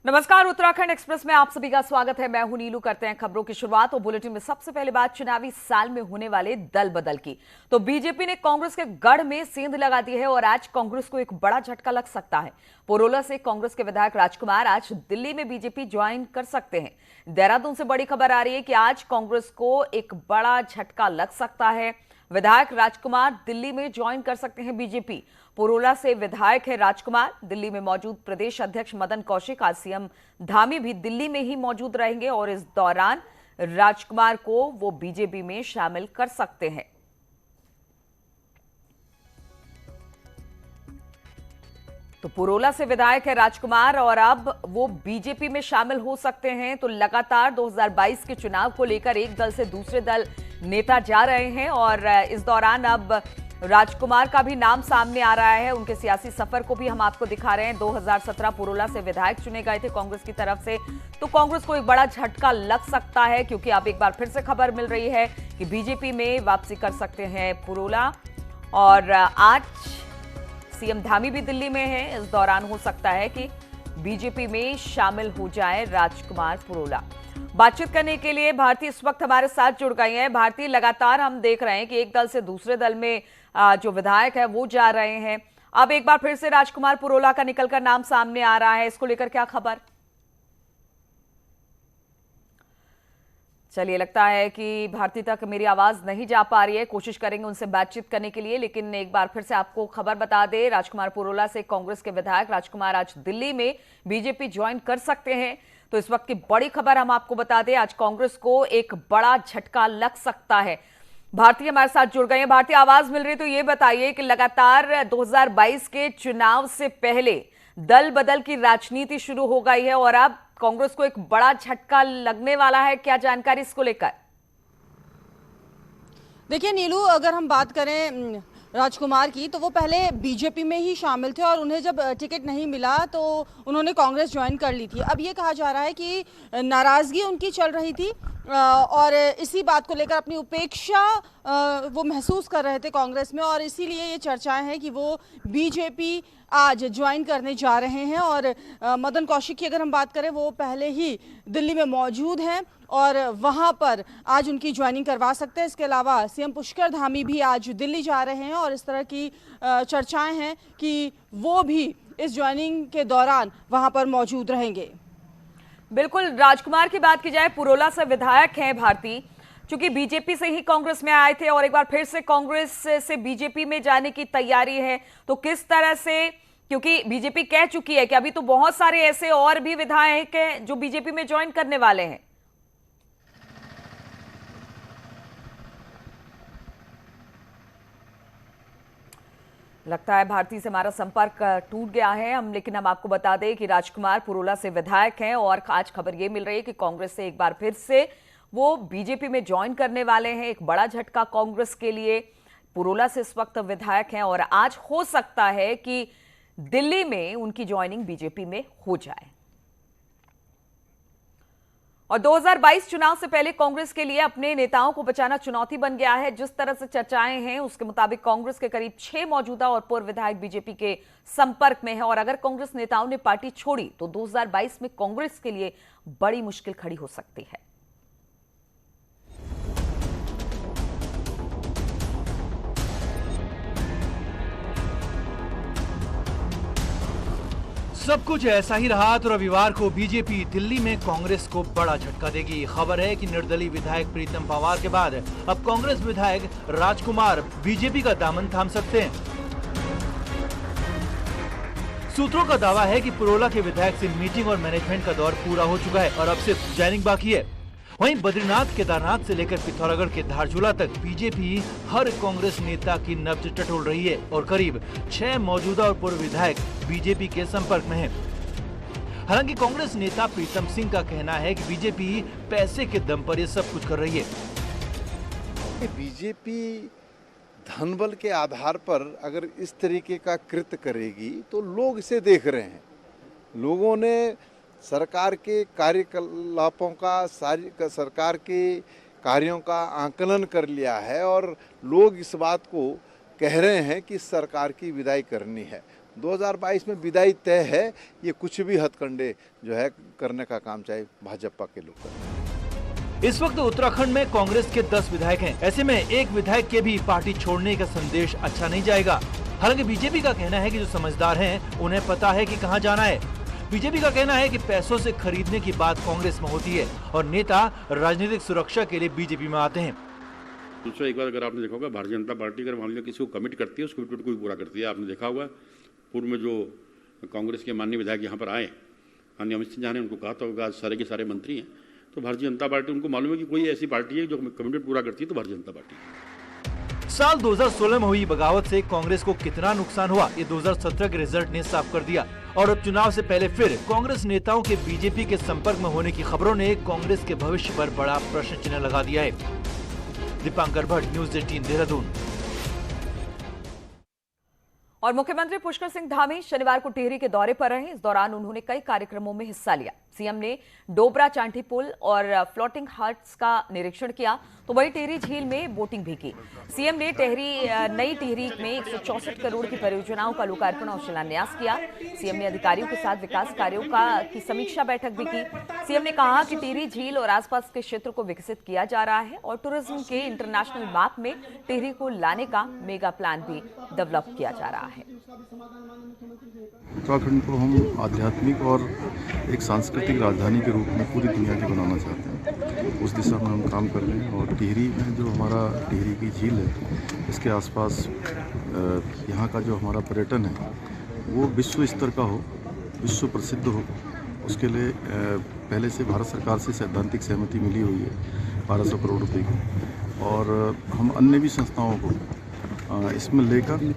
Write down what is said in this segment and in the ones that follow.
नमस्कार, उत्तराखंड एक्सप्रेस में आप सभी का स्वागत है। मैं हूं नीलू। करते हैं खबरों की शुरुआत और बुलेटिन में सबसे पहले बात चुनावी साल में होने वाले दल बदल की। तो बीजेपी ने कांग्रेस के गढ़ में सेंध लगा दी है और आज कांग्रेस को एक बड़ा झटका लग सकता है। पुरोला से कांग्रेस के विधायक राजकुमार आज दिल्ली में बीजेपी ज्वाइन कर सकते हैं। देहरादून से बड़ी खबर आ रही है कि आज कांग्रेस को एक बड़ा झटका लग सकता है। विधायक राजकुमार दिल्ली में ज्वाइन कर सकते हैं बीजेपी। पुरोला से विधायक है राजकुमार। दिल्ली में मौजूद प्रदेश अध्यक्ष मदन कौशिक, आज सीएम धामी भी दिल्ली में ही मौजूद रहेंगे और इस दौरान राजकुमार को वो बीजेपी में शामिल कर सकते हैं। तो पुरोला से विधायक है राजकुमार और अब वो बीजेपी में शामिल हो सकते हैं। तो लगातार 2022 के चुनाव को लेकर एक दल से दूसरे दल नेता जा रहे हैं और इस दौरान अब राजकुमार का भी नाम सामने आ रहा है। उनके सियासी सफर को भी हम आपको दिखा रहे हैं। 2017 पुरोला से विधायक चुने गए थे कांग्रेस की तरफ से। तो कांग्रेस को एक बड़ा झटका लग सकता है क्योंकि अब एक बार फिर से खबर मिल रही है कि बीजेपी में वापसी कर सकते हैं पुरोला। और आज सीएम धामी भी दिल्ली में है। इस दौरान हो सकता है कि बीजेपी में शामिल हो जाए राजकुमार पुरोला। बातचीत करने के लिए भारती इस वक्त हमारे साथ जुड़ गई हैं। भारती, लगातार हम देख रहे हैं कि एक दल से दूसरे दल में जो विधायक है वो जा रहे हैं। अब एक बार फिर से राजकुमार पुरोला का निकलकर नाम सामने आ रहा है। इसको लेकर क्या खबर? चलिए, लगता है कि भारती तक मेरी आवाज नहीं जा पा रही है। कोशिश करेंगे उनसे बातचीत करने के लिए, लेकिन एक बार फिर से आपको खबर बता दें, राजकुमार पुरोला से कांग्रेस के विधायक राजकुमार आज दिल्ली में बीजेपी ज्वाइन कर सकते हैं। तो इस वक्त की बड़ी खबर हम आपको बता दें, आज कांग्रेस को एक बड़ा झटका लग सकता है। भारती हमारे साथ जुड़ गए हैं। भारती, आवाज मिल रही है तो ये बताइए कि लगातार 2022 के चुनाव से पहले दल बदल की राजनीति शुरू हो गई है और अब कांग्रेस को एक बड़ा झटका लगने वाला है। क्या जानकारी इसको लेकर? देखिए नीलू, अगर हम बात करें राजकुमार की, तो वो पहले बीजेपी में ही शामिल थे और उन्हें जब टिकट नहीं मिला तो उन्होंने कांग्रेस ज्वाइन कर ली थी। अब ये कहा जा रहा है कि नाराज़गी उनकी चल रही थी और इसी बात को लेकर अपनी उपेक्षा वो महसूस कर रहे थे कांग्रेस में, और इसीलिए ये चर्चाएं हैं कि वो बीजेपी आज ज्वाइन करने जा रहे हैं। और मदन कौशिक की अगर हम बात करें, वो पहले ही दिल्ली में मौजूद हैं और वहां पर आज उनकी ज्वाइनिंग करवा सकते हैं। इसके अलावा सीएम पुष्कर धामी भी आज दिल्ली जा रहे हैं और इस तरह की चर्चाएं हैं कि वो भी इस ज्वाइनिंग के दौरान वहां पर मौजूद रहेंगे। बिल्कुल, राजकुमार की बात की जाए, पुरोला से विधायक हैं भारती, चूंकि बीजेपी से ही कांग्रेस में आए थे और एक बार फिर से कांग्रेस से बीजेपी में जाने की तैयारी है। तो किस तरह से, क्योंकि बीजेपी कह चुकी है कि अभी तो बहुत सारे ऐसे और भी विधायक हैं जो बीजेपी में ज्वाइन करने वाले हैं। लगता है भारती से हमारा संपर्क टूट गया है लेकिन हम आपको बता दें कि राजकुमार पुरोला से विधायक हैं और आज खबर ये मिल रही है कि कांग्रेस से एक बार फिर से वो बीजेपी में ज्वाइन करने वाले हैं। एक बड़ा झटका कांग्रेस के लिए। पुरोला से इस वक्त विधायक हैं और आज हो सकता है कि दिल्ली में उनकी ज्वाइनिंग बीजेपी में हो जाए। और 2022 चुनाव से पहले कांग्रेस के लिए अपने नेताओं को बचाना चुनौती बन गया है। जिस तरह से चर्चाएं हैं उसके मुताबिक कांग्रेस के करीब 6 मौजूदा और पूर्व विधायक बीजेपी के संपर्क में हैं और अगर कांग्रेस नेताओं ने पार्टी छोड़ी तो 2022 में कांग्रेस के लिए बड़ी मुश्किल खड़ी हो सकती है। सब कुछ ऐसा ही रहा तो रविवार को बीजेपी दिल्ली में कांग्रेस को बड़ा झटका देगी। खबर है कि निर्दलीय विधायक प्रीतम पंवार के बाद अब कांग्रेस विधायक राजकुमार बीजेपी का दामन थाम सकते हैं। सूत्रों का दावा है कि पुरोला के विधायक से मीटिंग और मैनेजमेंट का दौर पूरा हो चुका है और अब सिर्फ ज्वाइनिंग बाकी है। वहीं बद्रीनाथ, केदारनाथ से लेकर पिथौरागढ़ के धारचूला तक बीजेपी हर कांग्रेस नेता की नब्ज टटोल रही है और करीब 6 मौजूदा और पूर्व विधायक बीजेपी के संपर्क में हैं। हालांकि कांग्रेस नेता प्रीतम सिंह का कहना है कि बीजेपी पैसे के दम पर ये सब कुछ कर रही है। बीजेपी धनबल के आधार पर अगर इस तरीके का कृत्य करेगी तो लोग इसे देख रहे हैं। लोगों ने सरकार के कार्यकलापों का, सरकार के कार्यों का आकलन कर लिया है और लोग इस बात को कह रहे हैं कि सरकार की विदाई करनी है। 2022 में विदाई तय है। ये कुछ भी हथकंडे जो है करने का काम चाहे भाजपा के लोग करें। इस वक्त उत्तराखंड में कांग्रेस के 10 विधायक हैं। ऐसे में एक विधायक के भी पार्टी छोड़ने का संदेश अच्छा नहीं जाएगा। हालांकि बीजेपी का कहना है कि जो समझदार हैं उन्हें पता है कि कहां जाना है। बीजेपी का कहना है कि पैसों से खरीदने की बात कांग्रेस में होती है और नेता राजनीतिक सुरक्षा के लिए बीजेपी में आते हैं। दूसरा, एक बार अगर आपने देखा होगा, भारतीय जनता पार्टी अगर मान लो किसी को कमिट करती है, उस कमिटमेंट को भी पूरा करती है। आपने देखा होगा पूर्व में जो कांग्रेस के माननीय विधायक यहाँ पर आए, माननीय अमित सिंह ने उनको कहा था होगा, आज सारे के सारे मंत्री हैं, तो भारतीय जनता पार्टी, उनको मालूम है कि कोई ऐसी पार्टी है जो कमिटमेंट पूरा करती है तो भारतीय जनता पार्टी है। साल 2016 में हुई बगावत से कांग्रेस को कितना नुकसान हुआ, ये 2017 के रिजल्ट ने साफ कर दिया। और अब चुनाव से पहले फिर कांग्रेस नेताओं के बीजेपी के संपर्क में होने की खबरों ने कांग्रेस के भविष्य पर बड़ा प्रश्न चिन्ह लगा दिया है। दीपांकर भट्ट, न्यूज़ 18 देहरादून। और मुख्यमंत्री पुष्कर सिंह धामी शनिवार को टिहरी के दौरे पर रहे। इस दौरान उन्होंने कई कार्यक्रमों में हिस्सा लिया। सीएम ने डोबरा चांठी पुल और फ्लोटिंग हट्स का निरीक्षण किया, तो वही टिहरी झील में बोटिंग भी की। सीएम ने नई टिहरी में 164 करोड़ की परियोजनाओं का लोकार्पण और शिलान्यास किया। सीएम ने अधिकारियों के साथ विकास कार्यों की समीक्षा बैठक भी की। सीएम ने कहा कि टिहरी झील और आसपास के क्षेत्र को विकसित किया जा रहा है और टूरिज्म के इंटरनेशनल मैप में टिहरी को लाने का मेगा प्लान भी डेवलप किया जा रहा है। उत्तराखंड को हम आध्यात्मिक और एक सांस्कृतिक राजधानी के रूप में पूरी दुनिया की बनाना चाहते हैं। उस दिशा में हम काम कर रहे हैं और टिहरी में जो हमारा टिहरी की झील है, इसके आसपास यहाँ का जो हमारा पर्यटन है वो विश्व स्तर का हो, विश्व प्रसिद्ध हो। उसके लिए पहले से भारत सरकार से सैद्धांतिक सहमति मिली हुई है 1200 करोड़ रुपए की, और हम अन्य भी संस्थाओं को इसमें लेकर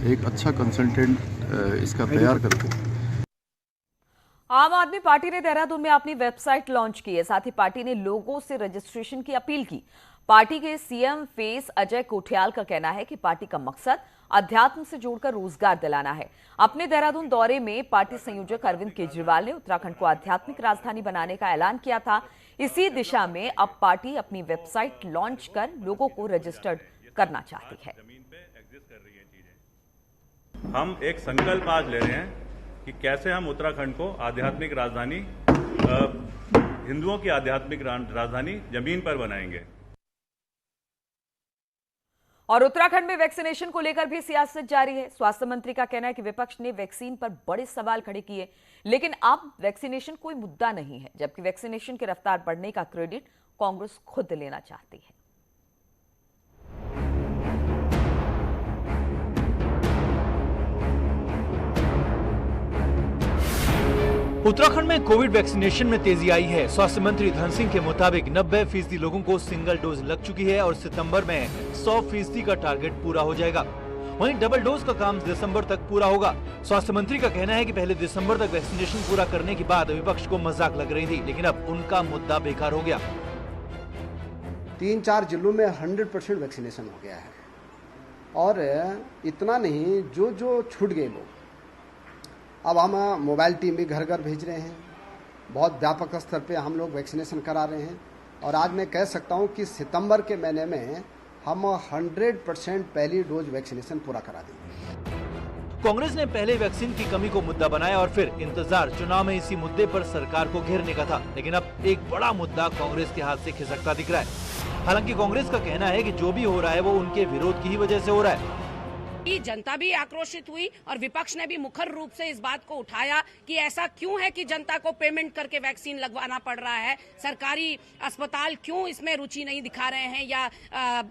एक अच्छा कंसल्टेंट इसका तैयार करके। आम आदमी पार्टी ने देहरादून में अपनी वेबसाइट लॉन्च की है। साथ ही पार्टी ने लोगों से रजिस्ट्रेशन की अपील की। पार्टी के सीएम फेस अजय कोठियाल का कहना है कि पार्टी का मकसद अध्यात्म से जोड़कर रोजगार दिलाना है। अपने देहरादून दौरे में पार्टी संयोजक अरविंद केजरीवाल ने उत्तराखंड को आध्यात्मिक राजधानी बनाने का ऐलान किया था। इसी दिशा में अब पार्टी अपनी वेबसाइट लॉन्च कर लोगों को रजिस्टर्ड करना चाहती है। हम एक संकल्प आज ले रहे हैं कि कैसे हम उत्तराखंड को आध्यात्मिक राजधानी, हिंदुओं की आध्यात्मिक राजधानी जमीन पर बनाएंगे। और उत्तराखंड में वैक्सीनेशन को लेकर भी सियासत जारी है। स्वास्थ्य मंत्री का कहना है कि विपक्ष ने वैक्सीन पर बड़े सवाल खड़े किए, लेकिन अब वैक्सीनेशन कोई मुद्दा नहीं है, जबकि वैक्सीनेशन की रफ्तार बढ़ने का क्रेडिट कांग्रेस खुद लेना चाहती है। उत्तराखंड में कोविड वैक्सीनेशन में तेजी आई है। स्वास्थ्य मंत्री धन सिंह के मुताबिक 90% लोगों को सिंगल डोज लग चुकी है और सितंबर में 100% का टारगेट पूरा हो जाएगा। वहीं डबल डोज का काम दिसंबर तक पूरा होगा। स्वास्थ्य मंत्री का कहना है कि पहले दिसंबर तक वैक्सीनेशन पूरा करने के बाद विपक्ष को मजाक लग रही थी, लेकिन अब उनका मुद्दा बेकार हो गया। 3-4 जिलों में 100% वैक्सीनेशन हो गया है, और इतना नहीं, जो छूट गए लोग, अब हम मोबाइल टीम भी घर घर भेज रहे हैं। बहुत व्यापक स्तर पे हम लोग वैक्सीनेशन करा रहे हैं, और आज मैं कह सकता हूं कि सितंबर के महीने में हम 100% पहली डोज वैक्सीनेशन पूरा करा देंगे। कांग्रेस ने पहले वैक्सीन की कमी को मुद्दा बनाया और फिर इंतजार चुनाव में इसी मुद्दे पर सरकार को घेरने का था, लेकिन अब एक बड़ा मुद्दा कांग्रेस के हाथ से खिसकता दिख रहा है। हालांकि कांग्रेस का कहना है कि जो भी हो रहा है वो उनके विरोध की ही वजह से हो रहा है। जनता भी आक्रोशित हुई और विपक्ष ने भी मुखर रूप से इस बात को उठाया कि ऐसा क्यों है कि जनता को पेमेंट करके वैक्सीन लगवाना पड़ रहा है। सरकारी अस्पताल क्यों इसमें रुचि नहीं दिखा रहे हैं, या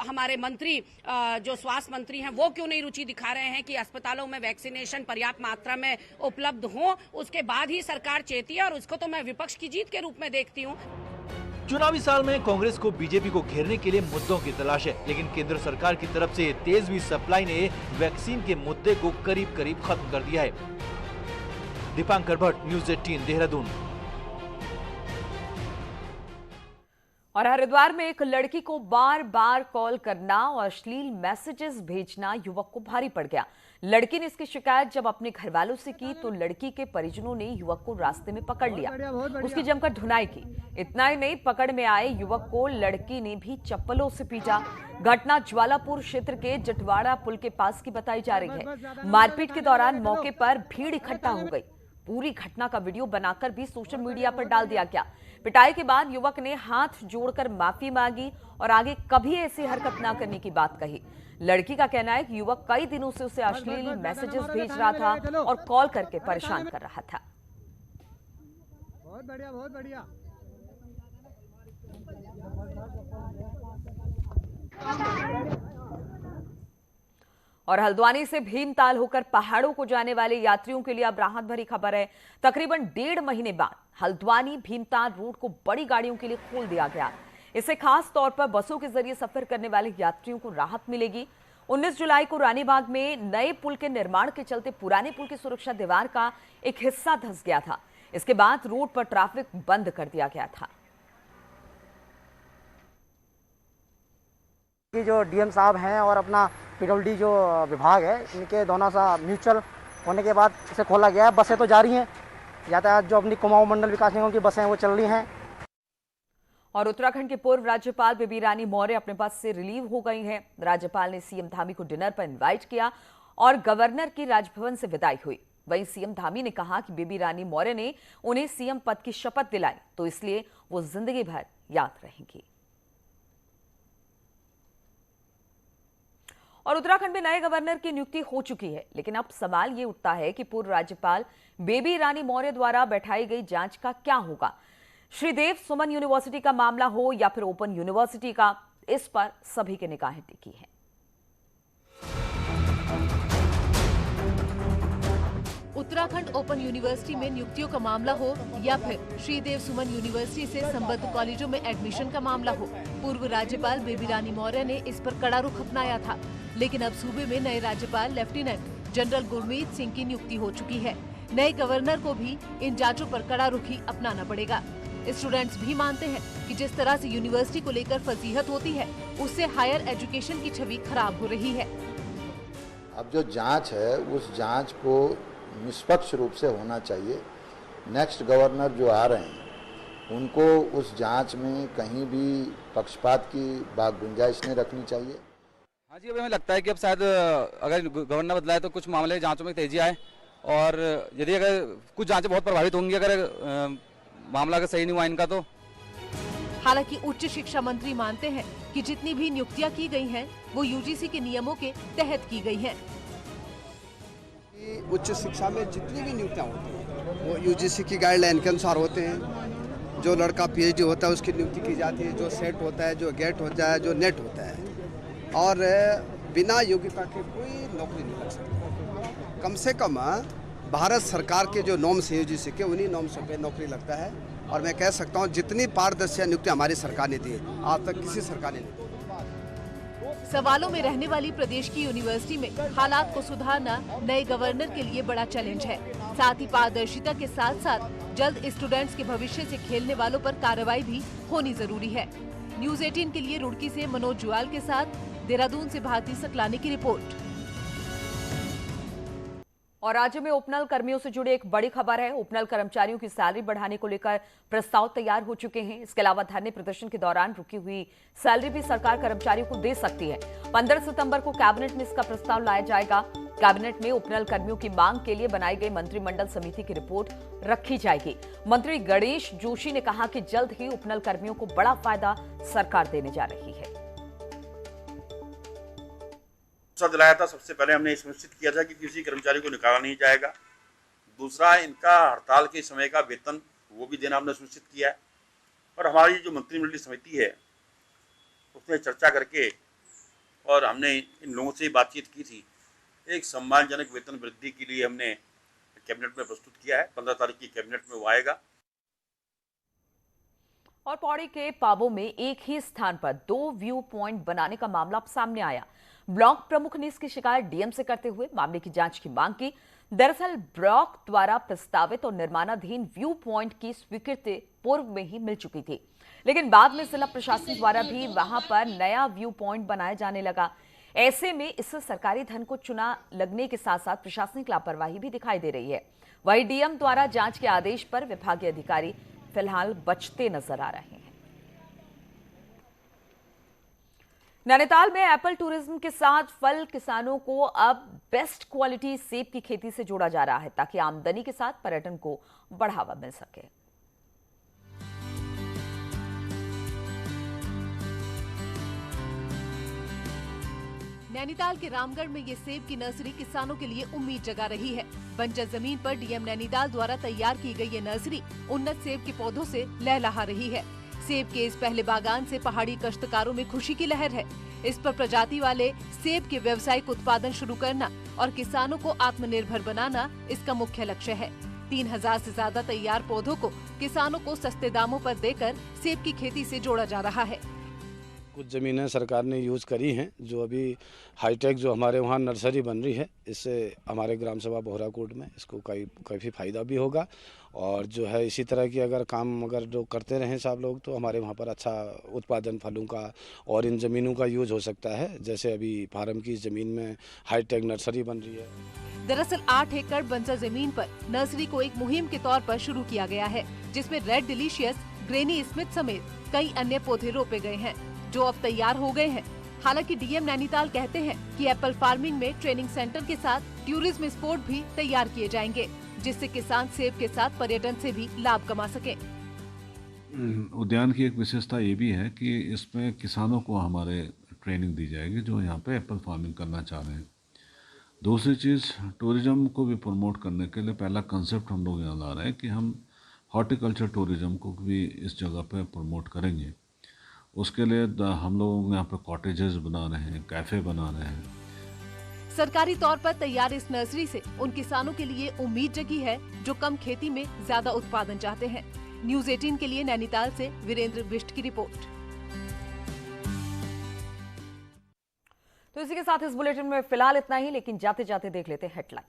हमारे मंत्री जो स्वास्थ्य मंत्री हैं वो क्यों नहीं रुचि दिखा रहे हैं कि अस्पतालों में वैक्सीनेशन पर्याप्त मात्रा में उपलब्ध हो। उसके बाद ही सरकार चेती है, और उसको तो मैं विपक्ष की जीत के रूप में देखती हूँ। चुनावी साल में कांग्रेस को बीजेपी को घेरने के लिए मुद्दों की तलाश है, लेकिन केंद्र सरकार की तरफ से तेज हुई सप्लाई ने वैक्सीन के मुद्दे को करीब करीब खत्म कर दिया है। दीपांकर भट्ट, न्यूज़ 18 देहरादून। और हरिद्वार में एक लड़की को बार बार कॉल करना और अश्लील मैसेजेस भेजना युवक को भारी पड़ गया। लड़की ने इसकी शिकायत जब अपने घर वालों से की तो लड़की के परिजनों ने युवक को रास्ते में पकड़ लिया, उसकी जमकर धुनाई की। इतना ही नहीं, पकड़ में आए युवक को लड़की ने भी चप्पलों से पीटा। घटना ज्वालापुर क्षेत्र के जटवाड़ा पुल के पास की बताई जा रही है। मारपीट के दौरान मौके पर भीड़ इकट्ठा हो गई। पूरी घटना का वीडियो बनाकर भी सोशल मीडिया पर डाल दिया गया। पिटाई के बाद युवक ने हाथ जोड़कर माफी मांगी और आगे कभी ऐसी हरकत न करने की बात कही। लड़की का कहना है कि युवक कई दिनों से उसे अश्लील मैसेजेस भेज रहा था और कॉल करके परेशान कर रहा था। बहुत बढ़िया, बहुत बढ़िया। और हल्द्वानी से भीमताल होकर पहाड़ों को जाने वाले यात्रियों के लिए अब राहत भरी खबर है। तकरीबन 1.5 महीने बाद हल्द्वानी भीमताल रूट को बड़ी गाड़ियों के लिए खोल दिया गया। इससे खास तौर पर बसों के जरिए सफर करने वाले यात्रियों को राहत मिलेगी। 19 जुलाई को रानीबाग में नए पुल के निर्माण के चलते पुराने पुल की सुरक्षा दीवार का एक हिस्सा धंस गया था। इसके बाद रूट पर ट्रैफिक बंद कर दिया गया था। जो डीएम साहब हैं और अपना पीडब्ल्यूडी जो विभाग है, इनके दोनों सा म्यूचुअल होने के बाद इसे खोला गया है। बसें तो जारी हैं, यातायात जो अपनी कुमाऊं मंडल विकास निगम की बसें हैं वो चल रही हैं। और उत्तराखंड के पूर्व राज्यपाल बेबी रानी मौर्य अपने पद से रिलीव हो गई हैं। राज्यपाल ने सीएम धामी को डिनर पर इनवाइट किया और गवर्नर की राजभवन से विदाई हुई। वहीं सीएम धामी ने कहा कि बेबी रानी मौर्य ने उन्हें सीएम पद की शपथ दिलाई, तो इसलिए वो जिंदगी भर याद रहेंगी। और उत्तराखंड में नए गवर्नर की नियुक्ति हो चुकी है, लेकिन अब सवाल ये उठता है कि पूर्व राज्यपाल बेबी रानी मौर्य द्वारा बैठाई गई जांच का क्या होगा। श्रीदेव सुमन यूनिवर्सिटी का मामला हो या फिर ओपन यूनिवर्सिटी का, इस पर सभी की निगाहें टिकी हैं। उत्तराखंड ओपन यूनिवर्सिटी में नियुक्तियों का मामला हो या फिर श्रीदेव सुमन यूनिवर्सिटी से संबद्ध कॉलेजों में एडमिशन का मामला हो, पूर्व राज्यपाल बेबी रानी मौर्य ने इस पर कड़ा रुख अपनाया था। लेकिन अब सूबे में नए राज्यपाल लेफ्टिनेंट जनरल गुरमीत सिंह की नियुक्ति हो चुकी है। नए गवर्नर को भी इन जांचों पर कड़ा रुखी अपनाना पड़ेगा। स्टूडेंट्स भी मानते हैं कि जिस तरह से यूनिवर्सिटी को लेकर फजीहत होती है, उससे हायर एजुकेशन की छवि खराब हो रही है। अब जो जांच है, उस जांच को निष्पक्ष रूप से होना चाहिए। नेक्स्ट गवर्नर जो आ रहे हैं, उनको उस जांच में कहीं भी पक्षपात की गुंजाइश नहीं रखनी चाहिए। हाँ जी, अभी हमें लगता है कि अब शायद अगर गवर्नर बदलाए तो कुछ मामले जांचों में तेजी आए, और यदि अगर कुछ जांचें बहुत प्रभावित होंगी अगर मामला अगर सही नहीं हुआ इनका तो। हालांकि उच्च शिक्षा मंत्री मानते हैं कि जितनी भी नियुक्तियां की गई हैं, वो यूजीसी के नियमों के तहत की गई हैं। उच्च शिक्षा में जितनी भी नियुक्तियां होती हैं वो यूजीसी की गाइडलाइन के अनुसार होते हैं। जो लड़का पीएचडी होता है उसकी नियुक्ति की जाती है, जो सेट होता है, जो गेट होता है, जो नेट होता है, और बिना योग्यता के कोई नौकरी नहीं लग सकती। कम से कम भारत सरकार के जो नॉर्म्स है यूजीसी के, उन्हीं नॉर्म्स पे नौकरी लगता है। और मैं कह सकता हूँ जितनी पारदर्शी नियुक्ति हमारी सरकार ने दी है, आज तक किसी सरकार ने नहीं दी। सवालों में रहने वाली प्रदेश की यूनिवर्सिटी में हालात को सुधारना नए गवर्नर के लिए बड़ा चैलेंज है। साथ ही पारदर्शिता के साथ साथ जल्द स्टूडेंट्स के भविष्य से खेलने वालों पर कार्रवाई भी होनी जरूरी है। न्यूज 18 के लिए रुड़की से मनोज जुआल के साथ देहरादून से भारती सकलानी की रिपोर्ट। और राज्य में उपनल कर्मियों से जुड़ी एक बड़ी खबर है। उपनल कर्मचारियों की सैलरी बढ़ाने को लेकर प्रस्ताव तैयार हो चुके हैं। इसके अलावा धरने प्रदर्शन के दौरान रुकी हुई सैलरी भी सरकार कर्मचारियों को दे सकती है। 15 सितंबर को कैबिनेट में इसका प्रस्ताव लाया जाएगा। कैबिनेट में उपनल कर्मियों की मांग के लिए बनाई गई मंत्रिमंडल समिति की रिपोर्ट रखी जाएगी। मंत्री गणेश जोशी ने कहा कि जल्द ही उपनल कर्मियों को बड़ा फायदा सरकार देने जा रही है। दिलाया था, सबसे पहले हमने सुनिश्चित किया था कि किसी कर्मचारी को निकाला नहीं जाएगा। दूसरा, इनका हड़ताल के समय का वेतन वो भी देना हमने सुनिश्चित किया है। और हमारी जो मंत्रिमंडलीय समिति है उसने चर्चा करके और हमने इन लोगों से बातचीत की थी, एक सम्मानजनक वेतन वृद्धि के लिए हमने कैबिनेट में प्रस्तुत किया है। 15 तारीख की कैबिनेट में वो आएगा। और पौड़ी के पाबो में एक ही स्थान पर 2 व्यू पॉइंट बनाने का मामला सामने आया। ब्लॉक प्रमुख ने इसकी शिकायत डीएम से करते हुए मामले की जांच की मांग की। दरअसल ब्लॉक द्वारा प्रस्तावित और निर्माणाधीन व्यू पॉइंट की स्वीकृति पूर्व में ही मिल चुकी थी, लेकिन बाद में जिला प्रशासन द्वारा भी वहां पर नया व्यू पॉइंट बनाया जाने लगा। ऐसे में इससे सरकारी धन को चुना लगने के साथ साथ प्रशासनिक लापरवाही भी दिखाई दे रही है। वहीं डीएम द्वारा जांच के आदेश पर विभागीय अधिकारी फिलहाल बचते नजर आ रहे हैं। नैनीताल में एप्पल टूरिज्म के साथ फल किसानों को अब बेस्ट क्वालिटी सेब की खेती से जोड़ा जा रहा है ताकि आमदनी के साथ पर्यटन को बढ़ावा मिल सके। नैनीताल के रामगढ़ में ये सेब की नर्सरी किसानों के लिए उम्मीद जगा रही है। बंजर जमीन पर डीएम नैनीताल द्वारा तैयार की गई ये नर्सरी उन्नत सेब के पौधों से लहलहा रही है। सेब के इस पहले बागान से पहाड़ी काश्तकारों में खुशी की लहर है। इस पर प्रजाति वाले सेब के व्यावसायिक उत्पादन शुरू करना और किसानों को आत्मनिर्भर बनाना इसका मुख्य लक्ष्य है। 3000 से ज्यादा तैयार पौधों को किसानों को सस्ते दामों पर देकर सेब की खेती से जोड़ा जा रहा है। कुछ ज़मीनें सरकार ने यूज़ करी हैं, जो अभी हाईटेक जो हमारे वहाँ नर्सरी बन रही है, इससे हमारे ग्राम सभा बोहराकोट में इसको काफ़ी फ़ायदा भी होगा। और जो है इसी तरह की अगर काम अगर जो करते रहें सब लोग तो हमारे वहाँ पर अच्छा उत्पादन फलों का और इन ज़मीनों का यूज़ हो सकता है। जैसे अभी फार्म की ज़मीन में हाईटेक नर्सरी बन रही है। दरअसल 8 एकड़ बंजर जमीन पर नर्सरी को एक मुहिम के तौर पर शुरू किया गया है, जिसमें रेड डिलीशियस, ग्रेनी स्मिथ समेत कई अन्य पौधे रोपे गए हैं जो अब तैयार हो गए हैं। हालांकि डीएम नैनीताल कहते हैं कि एप्पल फार्मिंग में ट्रेनिंग सेंटर के साथ टूरिज्म स्पॉट भी तैयार किए जाएंगे, जिससे किसान सेब के साथ पर्यटन से भी लाभ कमा सकें। उद्यान की एक विशेषता ये भी है कि इसमें किसानों को हमारे ट्रेनिंग दी जाएगी जो यहाँ पे एप्पल फार्मिंग करना चाह रहे हैं। दूसरी चीज़, टूरिज्म को भी प्रमोट करने के लिए पहला कंसेप्ट हम लोग यहाँ ला रहे हैं कि हम हॉर्टिकल्चर टूरिज्म को भी इस जगह पे प्रमोट करेंगे। उसके लिए हम लोग यहाँ पे कॉटेजेस बना रहे हैं, कैफ़े बना रहे हैं। सरकारी तौर पर तैयार इस नर्सरी से उन किसानों के लिए उम्मीद जगी है जो कम खेती में ज्यादा उत्पादन चाहते हैं। न्यूज़ 18 के लिए नैनीताल से वीरेंद्र बिष्ट की रिपोर्ट। तो इसी के साथ इस बुलेटिन में फिलहाल इतना ही, लेकिन जाते जाते देख लेते हैं हेडलाइन।